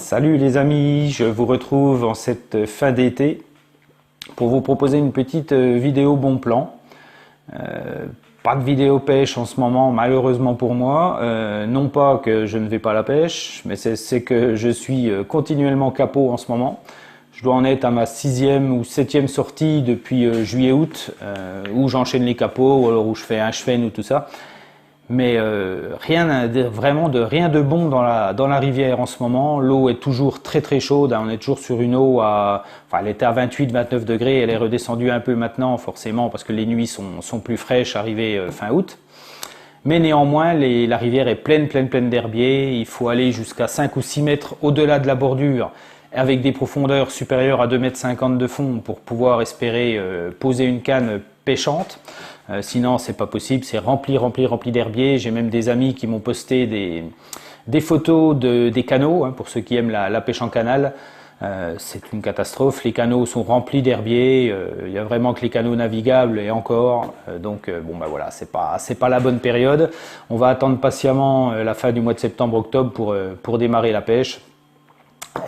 Salut les amis, je vous retrouve en cette fin d'été pour vous proposer une petite vidéo bon plan. Pas de vidéo pêche en ce moment malheureusement pour moi, non pas que je ne vais pas à la pêche, mais c'est que je suis continuellement capot en ce moment. Je dois en être à ma 6e ou 7e sortie depuis juillet-août, où j'enchaîne les capots, ou alors où je fais un cheven ou tout ça. Mais rien de bon dans la rivière en ce moment. L'eau est toujours très chaude, on est toujours sur une eau elle était à 28-29 degrés, elle est redescendue un peu maintenant forcément parce que les nuits sont plus fraîches arrivées fin août. Mais néanmoins la rivière est pleine d'herbiers, il faut aller jusqu'à 5 ou 6 mètres au-delà de la bordure avec des profondeurs supérieures à 2,50 m de fond pour pouvoir espérer poser une canne pêchante. Sinon c'est pas possible, c'est rempli d'herbiers. J'ai même des amis qui m'ont posté des photos des canaux, pour ceux qui aiment la pêche en canal. C'est une catastrophe, les canaux sont remplis d'herbiers, il y a vraiment que les canaux navigables et encore, voilà, c'est pas la bonne période. On va attendre patiemment la fin du mois de septembre-octobre pour démarrer la pêche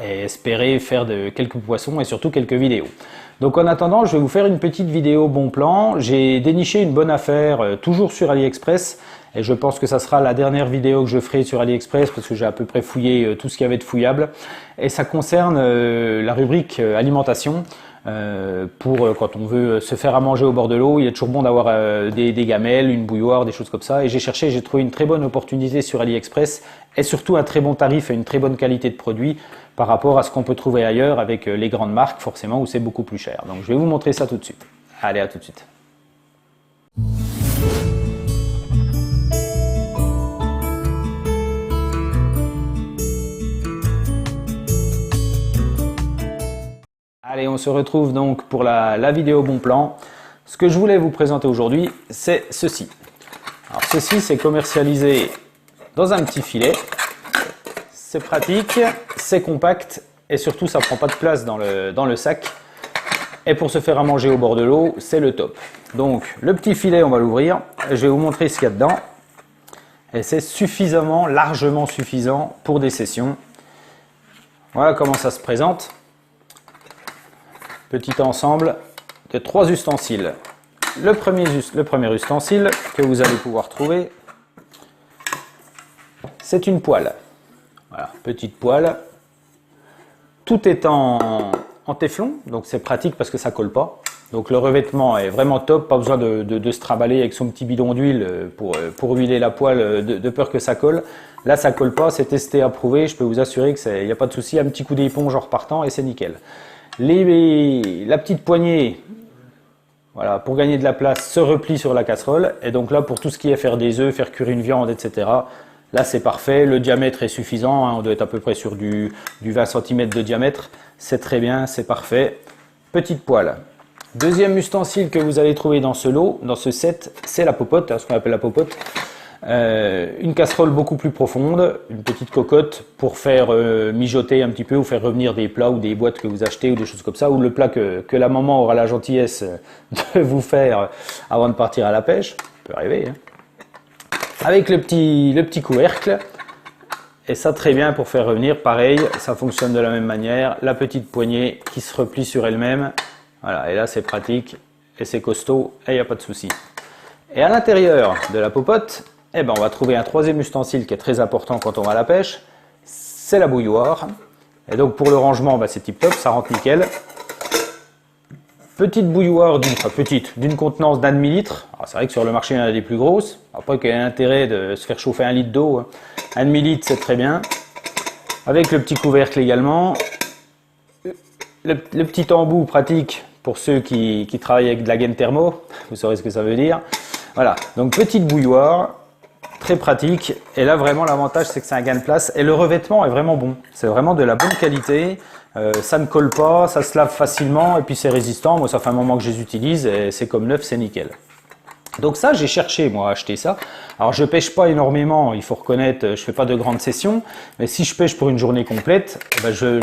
et espérer faire quelques poissons et surtout quelques vidéos. Donc en attendant, je vais vous faire une petite vidéo bon plan. J'ai déniché une bonne affaire, toujours sur AliExpress, et je pense que ça sera la dernière vidéo que je ferai sur AliExpress parce que j'ai à peu près fouillé tout ce qu'il y avait de fouillable. Et ça concerne la rubrique alimentation. Pour quand on veut se faire à manger au bord de l'eau, il est toujours bon d'avoir des gamelles, une bouilloire, des choses comme ça. Et j'ai trouvé une très bonne opportunité sur AliExpress et surtout un très bon tarif et une très bonne qualité de produit par rapport à ce qu'on peut trouver ailleurs avec les grandes marques forcément où c'est beaucoup plus cher. Donc je vais vous montrer ça tout de suite. Allez, à tout de suite. Allez, on se retrouve donc pour la vidéo bon plan. Ce que je voulais vous présenter aujourd'hui, c'est ceci. Alors ceci, c'est commercialisé dans un petit filet. C'est pratique, c'est compact et surtout ça prend pas de place dans le sac. Et pour se faire à manger au bord de l'eau, c'est le top. Donc le petit filet, on va l'ouvrir. Je vais vous montrer ce qu'il y a dedans. Et c'est largement suffisant pour des sessions. Voilà comment ça se présente. Petit ensemble de 3 ustensiles. Le premier ustensile que vous allez pouvoir trouver, c'est une poêle. Voilà, petite poêle. Tout est en téflon, donc c'est pratique parce que ça colle pas. Donc le revêtement est vraiment top, pas besoin de se trimballer avec son petit bidon d'huile pour huiler la poêle de peur que ça colle. Là ça colle pas, c'est testé, approuvé, je peux vous assurer qu'il n'y a pas de souci, un petit coup d'éponge en repartant et c'est nickel. La petite poignée, voilà, pour gagner de la place, se replie sur la casserole. Et donc là, pour tout ce qui est faire des œufs, faire cuire une viande, etc., là c'est parfait. Le diamètre est suffisant, on doit être à peu près sur du 20 cm de diamètre. C'est très bien, c'est parfait. Petite poêle. Deuxième ustensile que vous allez trouver dans ce lot, dans ce set, c'est la popote, ce qu'on appelle la popote. Une casserole beaucoup plus profonde, une petite cocotte pour faire mijoter un petit peu ou faire revenir des plats ou des boîtes que vous achetez ou des choses comme ça, ou le plat que la maman aura la gentillesse de vous faire avant de partir à la pêche, ça peut arriver, hein. Avec le petit couvercle, et ça très bien pour faire revenir, pareil, ça fonctionne de la même manière, la petite poignée qui se replie sur elle-même, voilà, et là c'est pratique et c'est costaud et il n'y a pas de souci. Et à l'intérieur de la popote, on va trouver un troisième ustensile qui est très important quand on va à la pêche, c'est la bouilloire. Et donc pour le rangement, c'est tip top, ça rentre nickel. Petite bouilloire d'une contenance d'1 demi-litre. C'est vrai que sur le marché il y en a des plus grosses. Après qu'il y a l'intérêt de se faire chauffer 1 litre d'eau, 1 demi-litre c'est très bien. Avec le petit couvercle également. Le petit embout pratique pour ceux qui travaillent avec de la gaine thermo, vous saurez ce que ça veut dire. Voilà, donc petite bouilloire. Très pratique, et là vraiment l'avantage c'est que c'est un gain de place et le revêtement est vraiment bon, c'est vraiment de la bonne qualité, ça ne colle pas, ça se lave facilement et puis c'est résistant. Moi ça fait un moment que je les utilise et c'est comme neuf, c'est nickel. Donc ça j'ai cherché moi à acheter ça. Alors je pêche pas énormément, il faut reconnaître, je fais pas de grandes sessions, mais si je pêche pour une journée complète,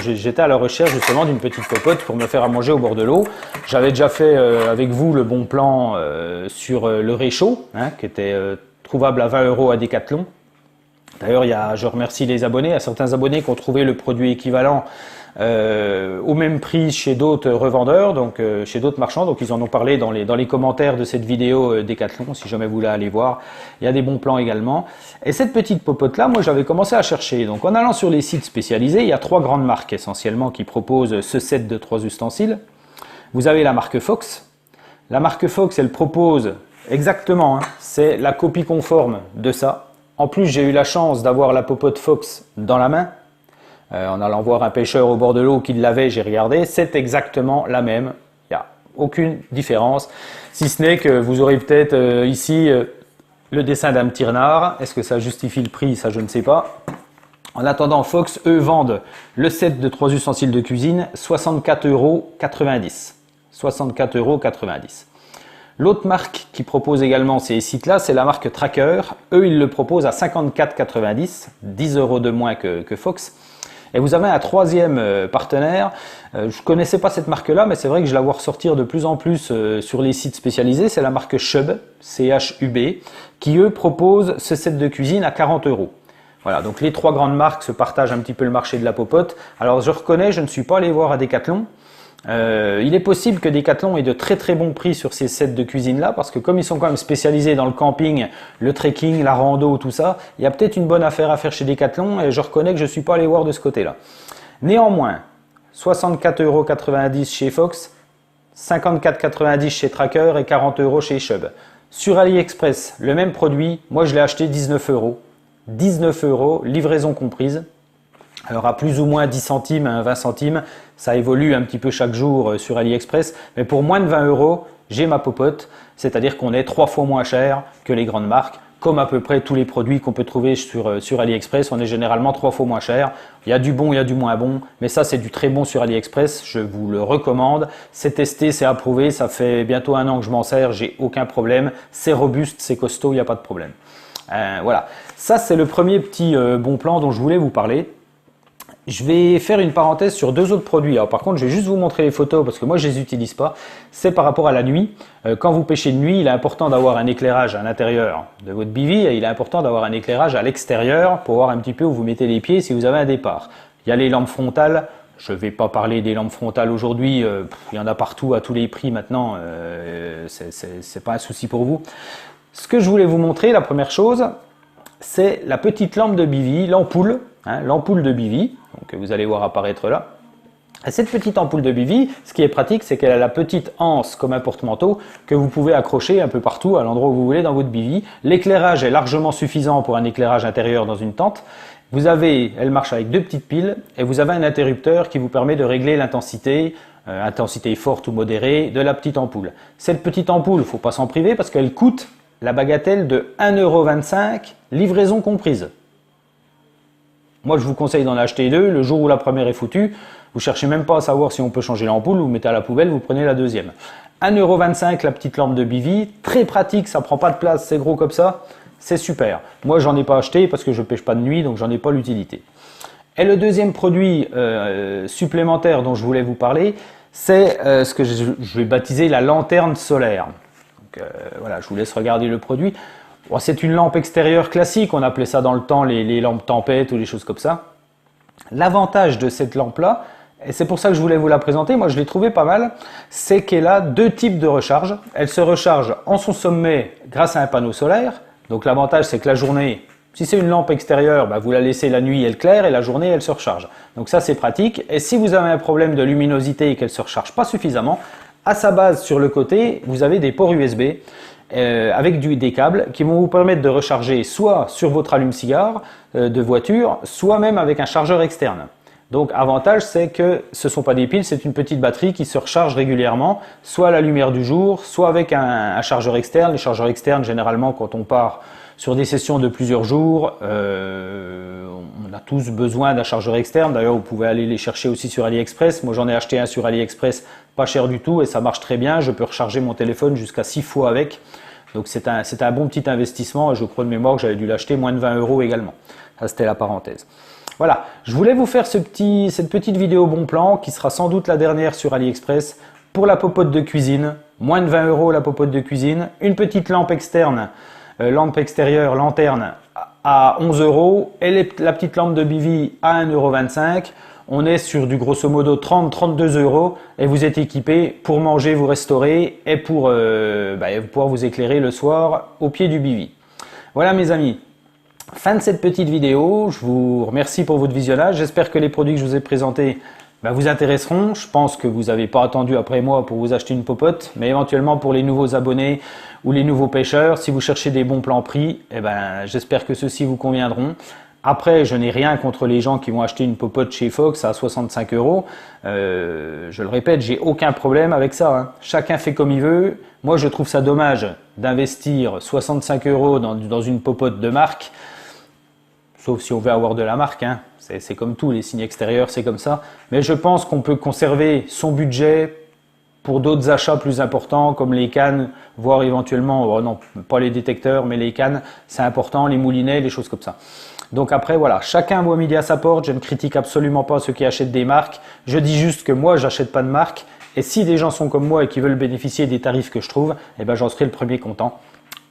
j'étais à la recherche justement d'une petite popote pour me faire à manger au bord de l'eau. J'avais déjà fait avec vous le bon plan sur le réchaud, qui était trouvable à 20 € à Decathlon. D'ailleurs, je remercie les abonnés, il y a certains abonnés qui ont trouvé le produit équivalent au même prix chez d'autres revendeurs, donc chez d'autres marchands, donc ils en ont parlé dans les commentaires de cette vidéo Décathlon, si jamais vous voulez aller voir, il y a des bons plans également. Et cette petite popote là, moi j'avais commencé à chercher, donc en allant sur les sites spécialisés, il y a 3 grandes marques essentiellement qui proposent ce set de 3 ustensiles. Vous avez la marque Fox. La marque Fox, elle propose exactement, hein, c'est la copie conforme de ça. En plus, j'ai eu la chance d'avoir la popote Fox dans la main. En allant voir un pêcheur au bord de l'eau qui l'avait, j'ai regardé, c'est exactement la même. Il n'y a aucune différence, si ce n'est que vous aurez peut-être ici le dessin d'un petit renard. Est-ce que ça justifie le prix? Ça, je ne sais pas. En attendant, Fox, eux, vendent le set de 3 ustensiles de cuisine 64,90 €. 64,90 €. L'autre marque qui propose également ces sites-là, c'est la marque Tracker. Eux, ils le proposent à 54,90 €, 10 € de moins que Fox. Et vous avez un troisième partenaire. Je ne connaissais pas cette marque-là, mais c'est vrai que je la vois ressortir de plus en plus sur les sites spécialisés. C'est la marque Chub, C-H-U-B, qui eux proposent ce set de cuisine à 40 €. Voilà, donc les 3 grandes marques se partagent un petit peu le marché de la popote. Alors je reconnais, je ne suis pas allé voir à Décathlon. Il est possible que Décathlon ait de très très bons prix sur ces sets de cuisine là, parce que comme ils sont quand même spécialisés dans le camping, le trekking, la rando, tout ça, il y a peut-être une bonne affaire à faire chez Décathlon et je reconnais que je ne suis pas allé voir de ce côté là. Néanmoins, 64,90 € chez Fox, 54,90 € chez Tracker et 40 € chez Chub. Sur AliExpress, le même produit, moi je l'ai acheté 19 €. 19 €, livraison comprise. Alors à plus ou moins 10 centimes, 20 centimes, ça évolue un petit peu chaque jour sur AliExpress, mais pour moins de 20 €, j'ai ma popote, c'est-à-dire qu'on est 3 fois moins cher que les grandes marques, comme à peu près tous les produits qu'on peut trouver sur AliExpress, on est généralement 3 fois moins cher. Il y a du bon, il y a du moins bon, mais ça c'est du très bon sur AliExpress, je vous le recommande. C'est testé, c'est approuvé, ça fait bientôt 1 an que je m'en sers, j'ai aucun problème, c'est robuste, c'est costaud, il n'y a pas de problème. Voilà, ça c'est le premier petit bon plan dont je voulais vous parler. Je vais faire une parenthèse sur 2 autres produits. Alors par contre, je vais juste vous montrer les photos parce que moi je les utilise pas. C'est par rapport à la nuit. Quand vous pêchez de nuit, il est important d'avoir un éclairage à l'intérieur de votre bivy et il est important d'avoir un éclairage à l'extérieur pour voir un petit peu où vous mettez les pieds si vous avez un départ. Il y a les lampes frontales. Je ne vais pas parler des lampes frontales aujourd'hui. Il y en a partout à tous les prix maintenant. C'est pas un souci pour vous. Ce que je voulais vous montrer, la première chose, c'est la petite lampe de bivy, l'ampoule. L'ampoule de bivy, que vous allez voir apparaître là. Et cette petite ampoule de bivy, ce qui est pratique, c'est qu'elle a la petite anse comme un porte-manteau que vous pouvez accrocher un peu partout à l'endroit où vous voulez dans votre bivy. L'éclairage est largement suffisant pour un éclairage intérieur dans une tente. Elle marche avec 2 petites piles et vous avez un interrupteur qui vous permet de régler l'intensité, intensité forte ou modérée de la petite ampoule. Cette petite ampoule, il ne faut pas s'en priver parce qu'elle coûte la bagatelle de 1,25 €, livraison comprise. Moi, je vous conseille d'en acheter 2. Le jour où la première est foutue, vous cherchez même pas à savoir si on peut changer l'ampoule, vous mettez à la poubelle, vous prenez la deuxième. 1,25 € la petite lampe de bivy, très pratique, ça prend pas de place, c'est gros comme ça, c'est super. Moi, j'en ai pas acheté parce que je pêche pas de nuit, donc j'en ai pas l'utilité. Et le deuxième produit supplémentaire dont je voulais vous parler, c'est ce que je vais baptiser la lanterne solaire. Donc, voilà, je vous laisse regarder le produit. Bon, c'est une lampe extérieure classique, on appelait ça dans le temps les lampes tempête ou les choses comme ça. L'avantage de cette lampe-là, et c'est pour ça que je voulais vous la présenter, moi je l'ai trouvée pas mal, c'est qu'elle a 2 types de recharge. Elle se recharge en son sommet grâce à un panneau solaire. Donc l'avantage c'est que la journée, si c'est une lampe extérieure, vous la laissez la nuit, elle claire et la journée, elle se recharge. Donc ça c'est pratique. Et si vous avez un problème de luminosité et qu'elle ne se recharge pas suffisamment, à sa base sur le côté, vous avez des ports USB. Avec des câbles qui vont vous permettre de recharger soit sur votre allume-cigare de voiture, soit même avec un chargeur externe. Donc avantage c'est que ce ne sont pas des piles, c'est une petite batterie qui se recharge régulièrement, soit à la lumière du jour, soit avec un chargeur externe. Les chargeurs externes, généralement quand on part sur des sessions de plusieurs jours, on a tous besoin d'un chargeur externe. D'ailleurs, vous pouvez aller les chercher aussi sur AliExpress. Moi, j'en ai acheté un sur AliExpress, pas cher du tout et ça marche très bien. Je peux recharger mon téléphone jusqu'à 6 fois avec. Donc, c'est un bon petit investissement. Je crois de mémoire que j'avais dû l'acheter moins de 20 € également. Ça, c'était la parenthèse. Voilà, je voulais vous faire cette petite vidéo bon plan qui sera sans doute la dernière sur AliExpress pour la popote de cuisine. Moins de 20 € la popote de cuisine. Une petite lampe externe. Lampe extérieure, lanterne à 11 €, et la petite lampe de Bivi à 1,25 €. On est sur du grosso modo 30-32 € et vous êtes équipé pour manger, vous restaurer et pour pouvoir vous éclairer le soir au pied du Bivi. Voilà mes amis, fin de cette petite vidéo. Je vous remercie pour votre visionnage. J'espère que les produits que je vous ai présentés vous intéresseront. Je pense que vous n'avez pas attendu après moi pour vous acheter une popote, mais éventuellement pour les nouveaux abonnés ou les nouveaux pêcheurs, si vous cherchez des bons plans prix, j'espère que ceux-ci vous conviendront. Après, je n'ai rien contre les gens qui vont acheter une popote chez Fox à 65 €. Je le répète, j'ai aucun problème avec ça, hein. Chacun fait comme il veut. Moi, je trouve ça dommage d'investir 65 € dans une popote de marque. Sauf si on veut avoir de la marque, hein. C'est comme tout, les signes extérieurs, c'est comme ça. Mais je pense qu'on peut conserver son budget pour d'autres achats plus importants, comme les cannes, voire éventuellement, non, pas les détecteurs, mais les cannes, c'est important, les moulinets, les choses comme ça. Donc après, voilà, chacun voit midi à sa porte. Je ne critique absolument pas ceux qui achètent des marques. Je dis juste que moi, j'achète pas de marque. Et si des gens sont comme moi et qui veulent bénéficier des tarifs que je trouve, j'en serai le premier content.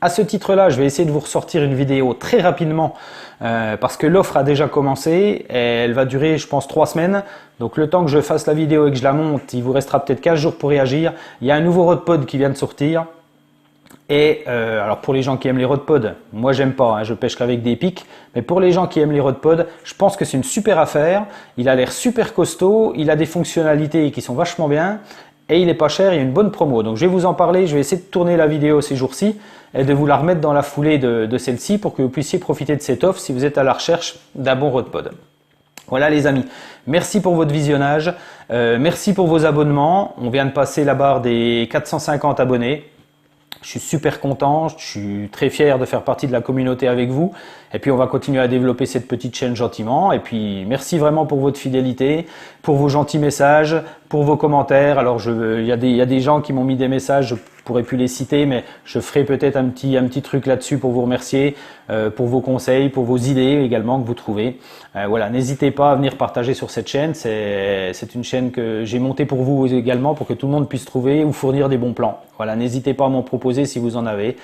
À ce titre-là, je vais essayer de vous ressortir une vidéo très rapidement parce que l'offre a déjà commencé et elle va durer, je pense, 3 semaines. Donc le temps que je fasse la vidéo et que je la monte, il vous restera peut-être 15 jours pour réagir. Il y a un nouveau Rodpod qui vient de sortir. Et alors pour les gens qui aiment les Rodpod, moi j'aime pas, hein, je pêche qu'avec des pics. Mais pour les gens qui aiment les Rodpod, je pense que c'est une super affaire. Il a l'air super costaud, il a des fonctionnalités qui sont vachement bien. Et il est pas cher, il y a une bonne promo. Donc je vais vous en parler, je vais essayer de tourner la vidéo ces jours-ci et de vous la remettre dans la foulée de celle-ci pour que vous puissiez profiter de cette offre si vous êtes à la recherche d'un bon Rodpod. Voilà les amis, merci pour votre visionnage, merci pour vos abonnements. On vient de passer la barre des 450 abonnés. Je suis super content, je suis très fier de faire partie de la communauté avec vous. Et puis on va continuer à développer cette petite chaîne gentiment. Et puis merci vraiment pour votre fidélité, pour vos gentils messages, pour vos commentaires. Alors il y a des gens qui m'ont mis des messages, je pourrais plus les citer, mais je ferai peut-être un petit truc là-dessus pour vous remercier, pour vos conseils, pour vos idées également que vous trouvez. Voilà, n'hésitez pas à venir partager sur cette chaîne. C'est une chaîne que j'ai montée pour vous également, pour que tout le monde puisse trouver ou fournir des bons plans. Voilà, n'hésitez pas à m'en proposer si vous en avez.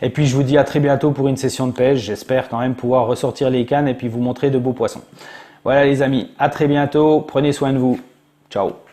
Et puis je vous dis à très bientôt pour une session de pêche. J'espère quand même pouvoir ressortir les cannes et puis vous montrer de beaux poissons. Voilà les amis, à très bientôt. Prenez soin de vous. Ciao.